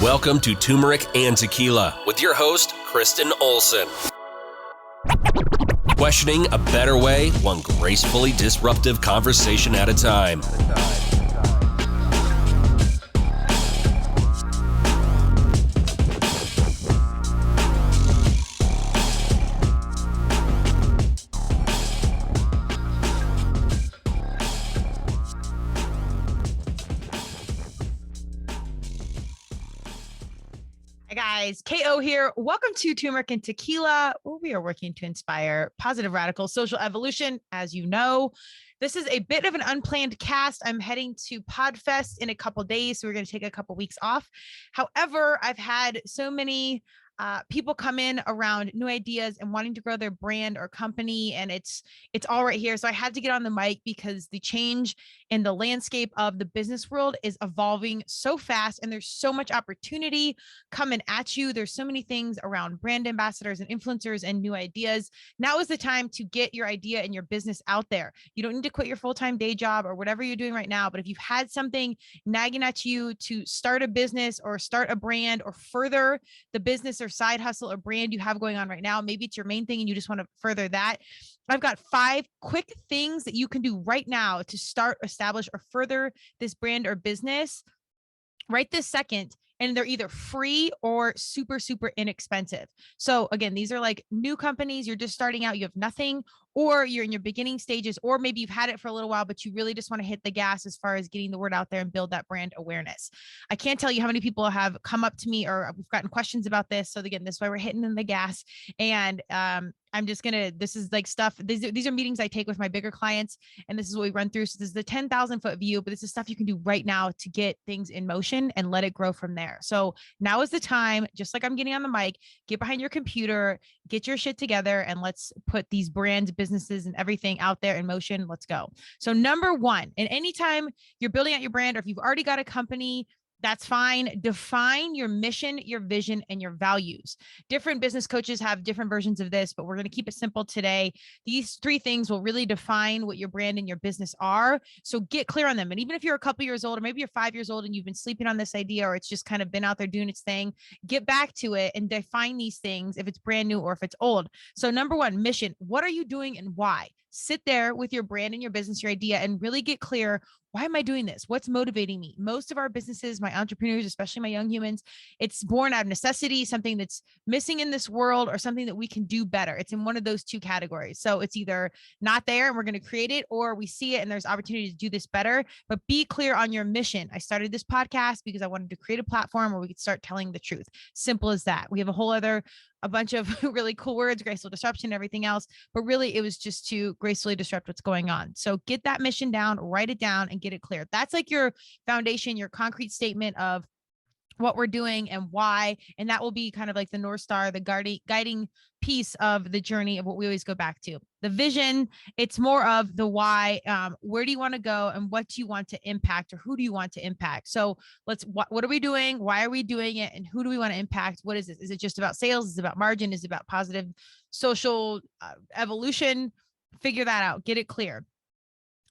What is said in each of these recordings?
Welcome to Turmeric and Tequila with your host, Kristen Olson. Questioning a better way, one gracefully disruptive conversation at a time. Hi guys, KO here. Welcome to Turmeric and Tequila, where we are working to inspire positive radical social evolution. As you know, this is a bit of an unplanned cast. I'm heading to Podfest in a couple days, so we're going to take a couple weeks off. However, I've had so many people come in around new ideas and wanting to grow their brand or company, and it's all right here. So I had to get on the mic because the change in the landscape of the business world is evolving so fast, and there's so much opportunity coming at you. There's so many things around brand ambassadors and influencers and new ideas. Now is the time to get your idea and your business out there. You don't need to quit your full-time day job or whatever you're doing right now, but if you've had something nagging at you to start a business or start a brand or further the business or side hustle or brand you have going on right now, maybe it's your main thing and you just want to further that, I've got 5 quick things that you can do right now to start, establish, or further this brand or business right this second. And they're either free or super, super inexpensive. So again, these are like new companies. You're just starting out. You have nothing, or you're in your beginning stages, or maybe you've had it for a little while, but you really just want to hit the gas as far as getting the word out there and build that brand awareness. I can't tell you how many people have come up to me or we've gotten questions about this. So again, this is why we're hitting in the gas. And I'm just this is like stuff, these are meetings I take with my bigger clients, and this is what we run through. So this is the 10,000 foot view, but this is stuff you can do right now to get things in motion and let it grow from there. So now is the time, just like I'm getting on the mic, get behind your computer, get your shit together, and let's put these brands, businesses, and everything out there in motion. Let's go. So number 1, and anytime you're building out your brand, or if you've already got a company, that's fine. Define your mission, your vision, and your values. Different business coaches have different versions of this, but we're going to keep it simple today. These 3 things will really define what your brand and your business are. So get clear on them. And even if you're a couple years old, or maybe you're 5 years old and you've been sleeping on this idea, or it's just kind of been out there doing its thing, get back to it and define these things if it's brand new or if it's old. So number 1, mission. What are you doing and why? Sit there with your brand and your business, your idea, and really get clear. Why am I doing this? What's motivating me? Most of our businesses, my entrepreneurs, especially my young humans, it's born out of necessity, something that's missing in this world, or something that we can do better. It's in one of those 2 categories. So it's either not there and we're going to create it, or we see it and there's opportunity to do this better. But be clear on your mission. I started this podcast because I wanted to create a platform where we could start telling the truth. Simple as that. We have a bunch of really cool words, graceful disruption, everything else. But really, it was just to gracefully disrupt what's going on. So get that mission down, write it down, and get it clear. That's like your foundation, your concrete statement of what we're doing and why. And that will be kind of like the North Star, the guiding piece of the journey of what we always go back to. The vision, it's more of the why. Where do you want to go and what do you want to impact, or who do you want to impact? So what are we doing? Why are we doing it? And who do we want to impact? What is this? Is it just about sales? Is it about margin? Is it about positive social evolution? Figure that out. Get it clear.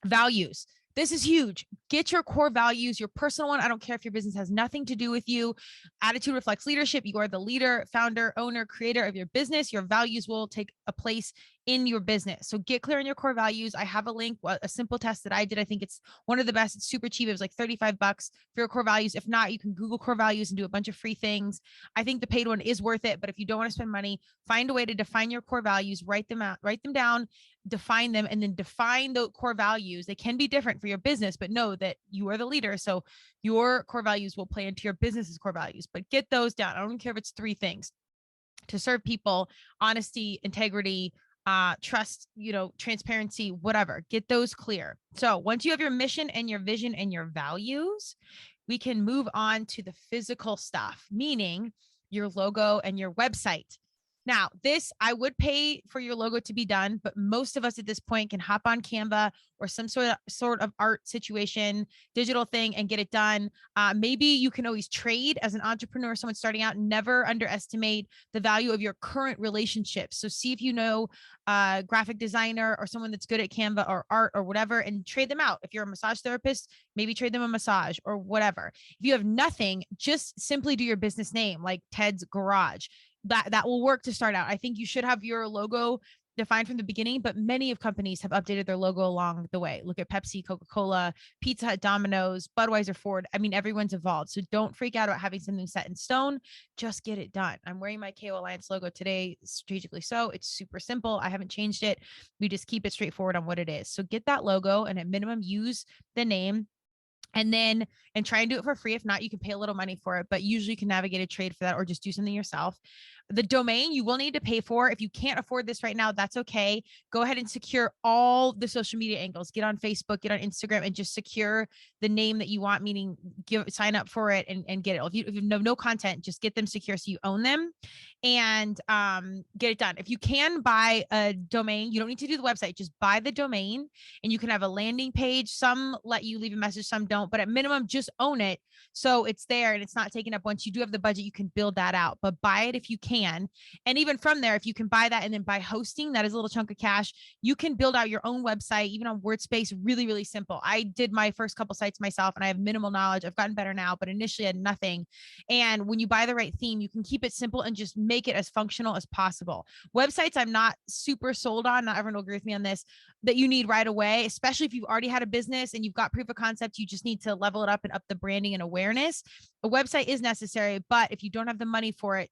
Values. This is huge. Get your core values, your personal one. I don't care if your business has nothing to do with you. Attitude reflects leadership. You are the leader, founder, owner, creator of your business. Your values will take a place in your business. So get clear on your core values. I have a link, a simple test that I did. I think it's one of the best. It's super cheap. It was like $35 for your core values. If not, you can Google core values and do a bunch of free things. I think the paid one is worth it, but if you don't want to spend money, find a way to define your core values, write them out, write them down, define them, and then define the core values. They can be different for your business, but know that you are the leader. So your core values will play into your business's core values, but get those down. I don't care if it's 3 things: to serve people, honesty, integrity, trust, transparency, whatever. Get those clear. So once you have your mission and your vision and your values, we can move on to the physical stuff, meaning your logo and your website. Now, this, I would pay for your logo to be done, but most of us at this point can hop on Canva or some sort of art situation, digital thing, and get it done. Maybe you can always trade as an entrepreneur, someone starting out. Never underestimate the value of your current relationships. So see if you know a graphic designer or someone that's good at Canva or art or whatever, and trade them out. If you're a massage therapist, maybe trade them a massage or whatever. If you have nothing, just simply do your business name, like Ted's Garage. That will work to start out. I think you should have your logo defined from the beginning, but many of companies have updated their logo along the way. Look at Pepsi, Coca-Cola, Pizza Hut, Domino's, Budweiser, Ford. I mean, everyone's evolved. So don't freak out about having something set in stone. Just get it done. I'm wearing my KO Alliance logo today, strategically so. It's super simple. I haven't changed it. We just keep it straightforward on what it is. So get that logo, and at minimum, use the name, and try and do it for free. If not, you can pay a little money for it, but usually you can navigate a trade for that or just do something yourself. The domain you will need to pay for. If you can't afford this right now, that's okay. Go ahead and secure all the social media angles. Get on Facebook, get on Instagram, and just secure the name that you want, meaning sign up for it and get it. If you have no content, just get them secure so you own them, and get it done. If you can buy a domain, you don't need to do the website, just buy the domain, and you can have a landing page. Some let you leave a message, some don't, but at minimum, just own it. So it's there and it's not taken up. Once you do have the budget, you can build that out, but buy it if you can. And even from there, if you can buy that and then buy hosting, that is a little chunk of cash. You can build out your own website, even on WordSpace, really, really simple. I did my first couple sites myself and I have minimal knowledge. I've gotten better now, but initially I had nothing. And when you buy the right theme, you can keep it simple and just make it as functional as possible. Websites, I'm not super sold on. Not everyone will agree with me on this, that you need right away, especially if you've already had a business and you've got proof of concept. You just need to level it up and up the branding and awareness. A website is necessary, but if you don't have the money for it,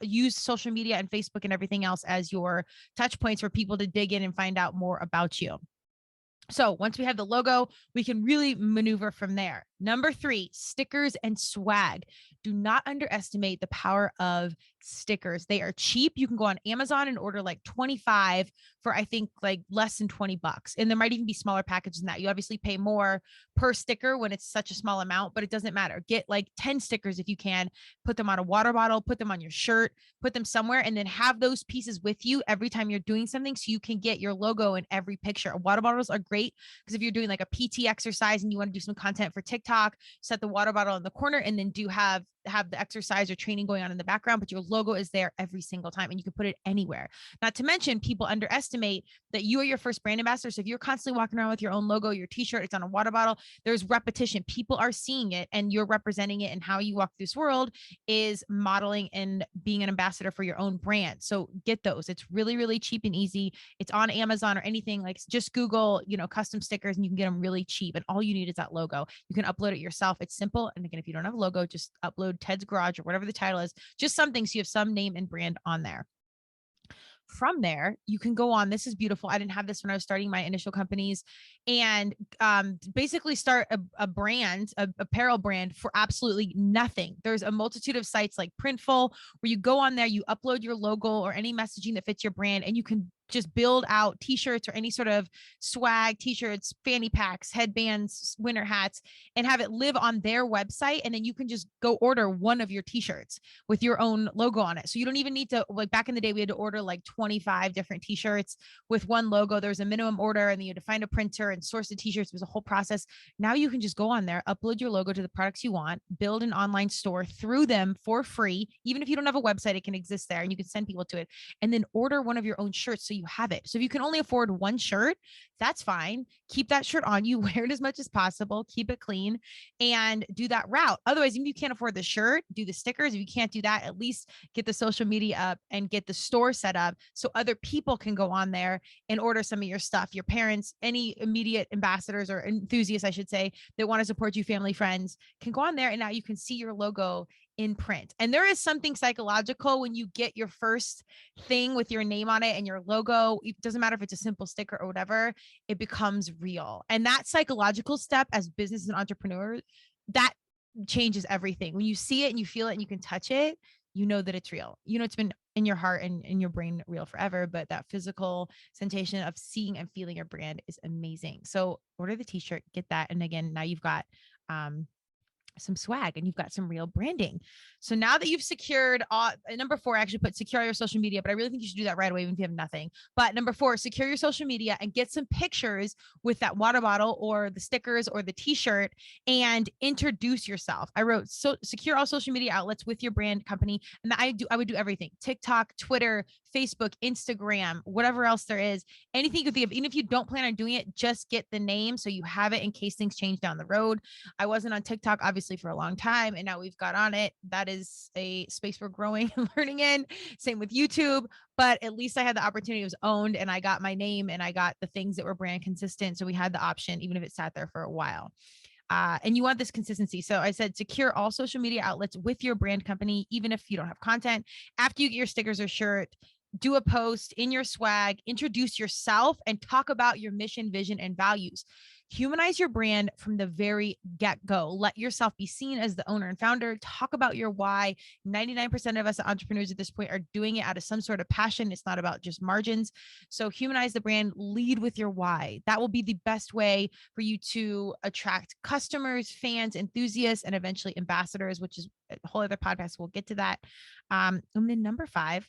use social media and Facebook and everything else as your touch points for people to dig in and find out more about you. So once we have the logo, we can really maneuver from there. Number 3, stickers and swag. Do not underestimate the power of stickers. They are cheap. You can go on Amazon and order like 25 for, I think, like less than $20. And there might even be smaller packages than that. You obviously pay more per sticker when it's such a small amount, but it doesn't matter. Get like 10 stickers if you can, put them on a water bottle, put them on your shirt, put them somewhere, and then have those pieces with you every time you're doing something so you can get your logo in every picture. Water bottles are great because if you're doing like a PT exercise and you want to do some content for TikTok, set the water bottle in the corner and then do have the exercise or training going on in the background, but your logo is there every single time and you can put it anywhere. Not to mention, people underestimate that you are your first brand ambassador. So if you're constantly walking around with your own logo, your t-shirt, it's on a water bottle, there's repetition. People are seeing it and you're representing it, and how you walk through this world is modeling and being an ambassador for your own brand. So get those. It's really, really cheap and easy. It's on Amazon or anything. Like, just Google, custom stickers, and you can get them really cheap. And all you need is that logo. You can upload it yourself. It's simple. And again, if you don't have a logo, just upload Ted's Garage or whatever the title is, just something so you have some name and brand on there. From there, you can go on. This is beautiful. I didn't have this when I was starting my initial companies, and basically start a brand, apparel brand for absolutely nothing. There's a multitude of sites like Printful where you go on there, you upload your logo or any messaging that fits your brand, and you can just build out t-shirts or any sort of swag, t-shirts, fanny packs, headbands, winter hats, and have it live on their website. And then you can just go order one of your t-shirts with your own logo on it. So you don't even need to, like back in the day, we had to order like 25 different t-shirts with one logo. There's a minimum order and then you had to find a printer and source the t-shirts. It was a whole process. Now you can just go on there, upload your logo to the products you want, build an online store through them for free. Even if you don't have a website, it can exist there and you can send people to it, and then order one of your own shirts so you have it. So if you can only afford one shirt, that's fine. Keep that shirt on you, wear it as much as possible, keep it clean, and do that route. Otherwise, if you can't afford the shirt, do the stickers. If you can't do that, at least get the social media up and get the store set up so other people can go on there and order some of your stuff. Your parents, any immediate ambassadors or enthusiasts, I should say, that want to support you, family, friends, can go on there, and now you can see your logo in print. And there is something psychological when you get your first thing with your name on it and your logo. It doesn't matter if it's a simple sticker or whatever, it becomes real. And that psychological step as business and entrepreneur, that changes everything. When you see it and you feel it and you can touch it, you know that it's real. It's been in your heart and in your brain real forever, but that physical sensation of seeing and feeling your brand is amazing. So order the t-shirt, get that. And again, now you've got some swag and you've got some real branding. So now that you've secured number 4, I actually put secure your social media, but I really think you should do that right away, even if you have nothing. But number 4, secure your social media and get some pictures with that water bottle or the stickers or the t-shirt and introduce yourself. I wrote, so secure all social media outlets with your brand company. And I would do everything: TikTok, Twitter, Facebook, Instagram, whatever else there is, anything you could think of. Even if you don't plan on doing it, just get the name so you have it in case things change down the road. I wasn't on TikTok, obviously, for a long time, and now we've got on it. That is a space we're growing and learning in. Same with YouTube, but at least I had the opportunity. It was owned, and I got my name, and I got the things that were brand consistent. So we had the option, even if it sat there for a while. And you want this consistency. So I said, secure all social media outlets with your brand company, even if you don't have content. After you get your stickers or shirt, do a post in your swag, introduce yourself, and talk about your mission, vision, and values. Humanize your brand from the very get-go. Let yourself be seen as the owner and founder. Talk about your why. 99% of us entrepreneurs at this point are doing it out of some sort of passion. It's not about just margins. So humanize the brand, lead with your why. That will be the best way for you to attract customers, fans, enthusiasts, and eventually ambassadors, which is a whole other podcast. We'll get to that. And then number 5,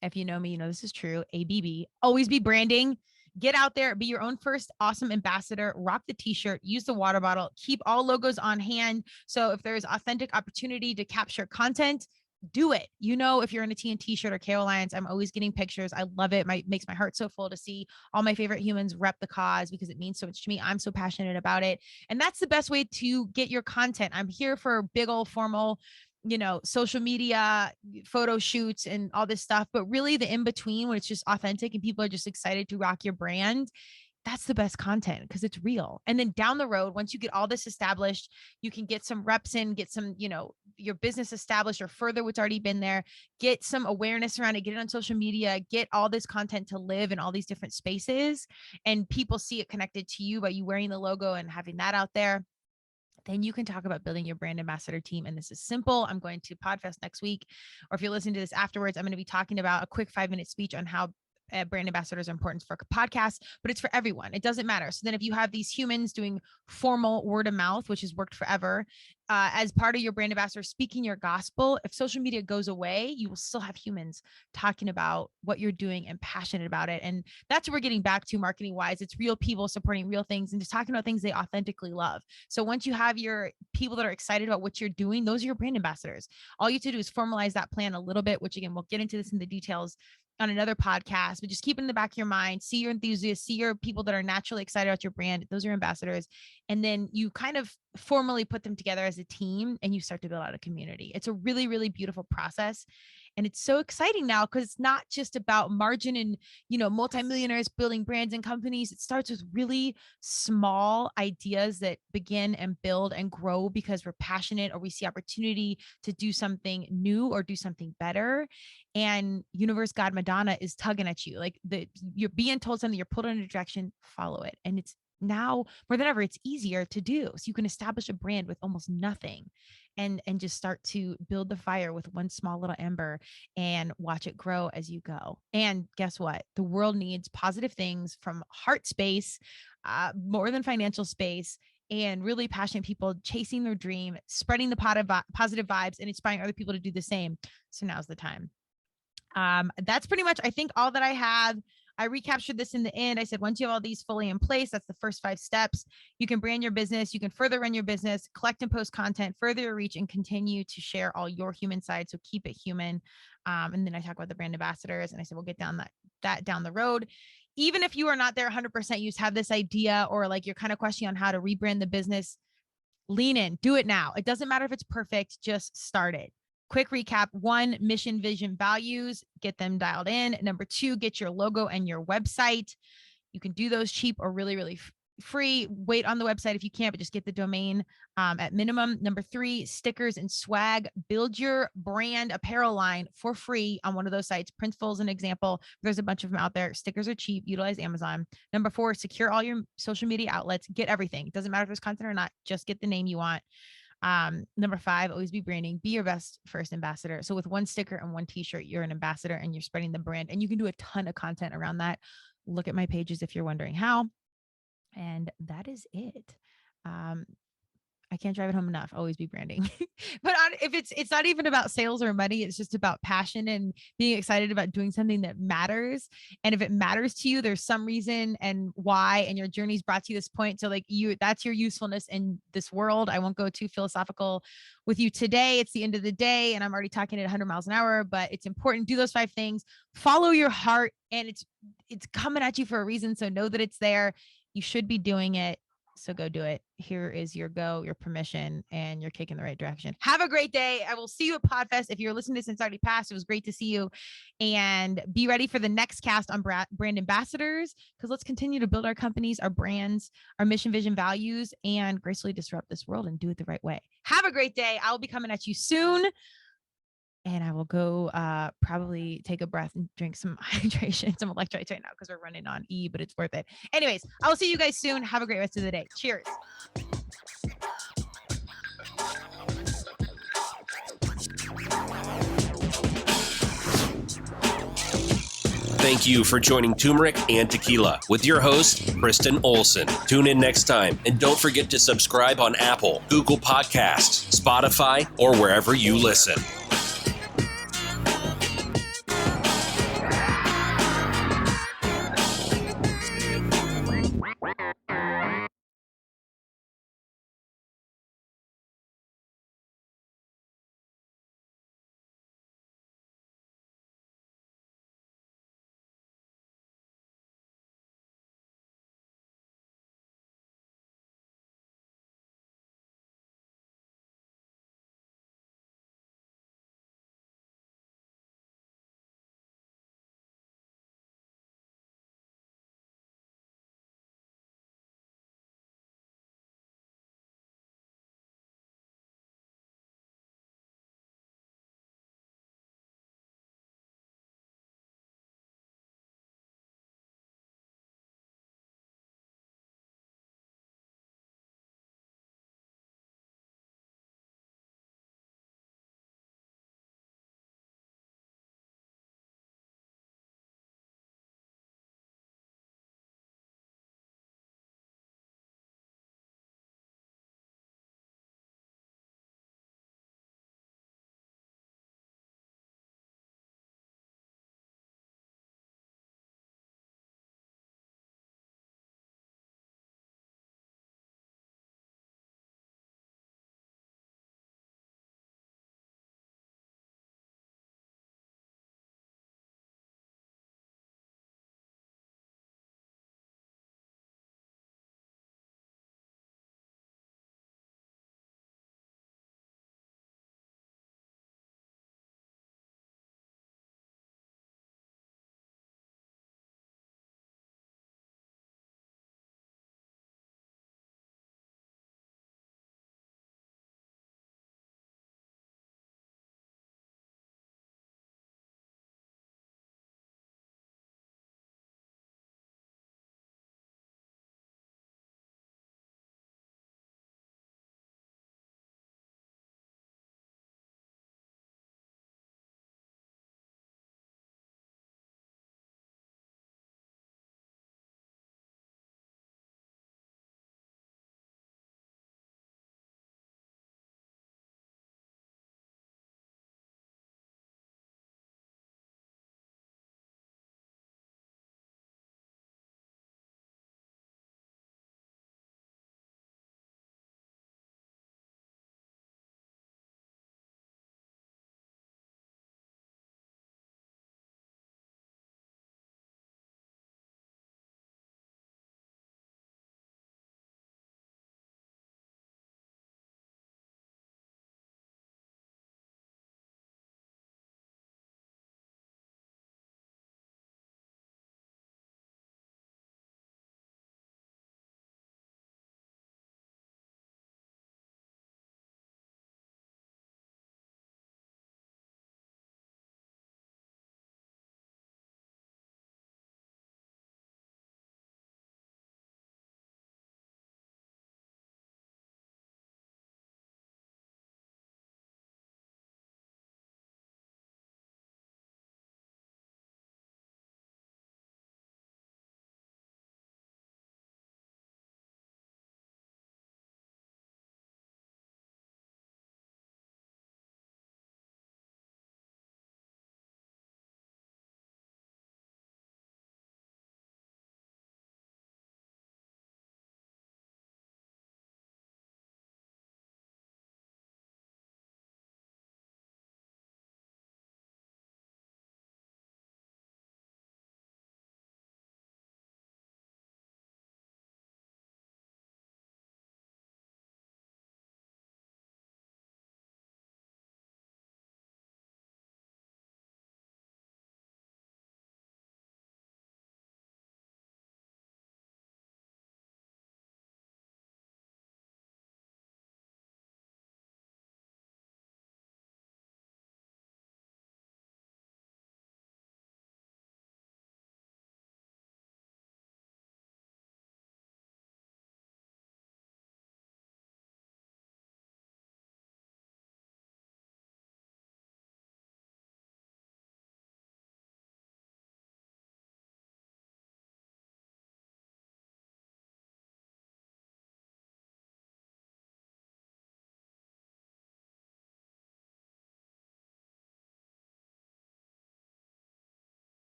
if you know me, you know this is true. ABB, always be branding. Get out there, be your own first awesome ambassador, rock the t-shirt, use the water bottle, keep all logos on hand. So if there's authentic opportunity to capture content, do it. You know, if you're in a TNT shirt or KO Alliance, I'm always getting pictures. I love it. Makes my heart so full to see all my favorite humans rep the cause because it means so much to me. I'm so passionate about it. And that's the best way to get your content. I'm here for big old formal, social media, photo shoots and all this stuff, but really the in between when it's just authentic and people are just excited to rock your brand, that's the best content because it's real. And then down the road, once you get all this established, you can get some reps in, get some, your business established or further what's already been there, get some awareness around it, get it on social media, get all this content to live in all these different spaces. And people see it connected to you by you wearing the logo and having that out there. Then you can talk about building your brand ambassador team. And this is simple. I'm going to Podfest next week, or if you're listening to this afterwards, I'm going to be talking about a quick 5-minute speech on how brand ambassadors are important for podcasts, but it's for everyone. It doesn't matter. So then if you have these humans doing formal word of mouth, which has worked forever, as part of your brand ambassador, speaking your gospel, if social media goes away, you will still have humans talking about what you're doing and passionate about it. And that's what we're getting back to marketing wise. It's real people supporting real things and just talking about things they authentically love. So once you have your people that are excited about what you're doing, those are your brand ambassadors. All you have to do is formalize that plan a little bit, which again, we'll get into this in the details on another podcast, but just keep it in the back of your mind, see your enthusiasts, see your people that are naturally excited about your brand. Those are ambassadors. And then you kind of formally put them together as a team and you start to build out a community. It's a really, really beautiful process. And it's so exciting now because it's not just about margin and, multimillionaires building brands and companies. It starts with really small ideas that begin and build and grow because we're passionate or we see opportunity to do something new or do something better. And universe, God, Madonna is tugging at you. Like you're being told something, you're pulled in a direction, follow it. And it's now more than ever, it's easier to do. So you can establish a brand with almost nothing and just start to build the fire with one small little ember and watch it grow as you go. And guess what? The world needs positive things from heart space, more than financial space, and really passionate people chasing their dream, spreading the positive vibes and inspiring other people to do the same. So now's the time. That's pretty much, I think, all that I have. I recaptured this in the end. I said, once you have all these fully in place, that's the first 5 steps. You can brand your business. You can further run your business, collect and post content, further your reach, and continue to share all your human side. So keep it human. And then I talk about the brand ambassadors. And I said, we'll get down that down the road. Even if you are not there 100%, you just have this idea or like you're kind of questioning on how to rebrand the business, lean in, do it now. It doesn't matter if it's perfect, just start it. Quick recap: 1, mission, vision, values, get them dialed in. Number 2, get your logo and your website. You can do those cheap or really, really free. Wait on the website if you can't, but just get the domain at minimum. Number 3, stickers and swag. Build your brand apparel line for free on one of those sites. Printful is an example. There's a bunch of them out there. Stickers are cheap. Utilize Amazon. Number 4, secure all your social media outlets. Get everything. It doesn't matter if there's content or not. Just get the name you want. Number 5, always be branding. Be your best first ambassador. So with 1 sticker and 1 t-shirt, you're an ambassador and you're spreading the brand, and you can do a ton of content around that. Look at my pages if you're wondering how. And that is it. I I can't drive it home enough. Always be branding. But if it's not even about sales or money, it's just about passion and being excited about doing something that matters. And if it matters to you, there's some reason and why, and your journey's brought you this point. So like that's your usefulness in this world. I won't go too philosophical with you today. It's the end of the day and I'm already talking at 100 miles an hour, but it's important. Do those 5 things, follow your heart, and it's coming at you for a reason. So know that it's there. You should be doing it. So go do it. Here is your your permission, and you're kicking the right direction. Have a great day. I will see you at Podfest. If you're listening to this and it's already passed, it was great to see you. And be ready for the next cast on brand ambassadors, because let's continue to build our companies, our brands, our mission, vision, values, and gracefully disrupt this world and do it the right way. Have a great day. I will be coming at you soon. And I will go probably take a breath and drink some hydration, some electrolytes right now because we're running on E, but it's worth it. Anyways, I will see you guys soon. Have a great rest of the day. Cheers. Thank you for joining Turmeric and Tequila with your host, Kristen Olson. Tune in next time, and don't forget to subscribe on Apple, Google Podcasts, Spotify, or wherever you listen.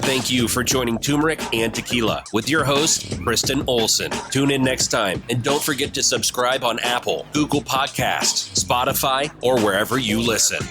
Thank you for joining Turmeric and Tequila with your host, Kristen Olson. Tune in next time, and don't forget to subscribe on Apple, Google Podcasts, Spotify, or wherever you listen.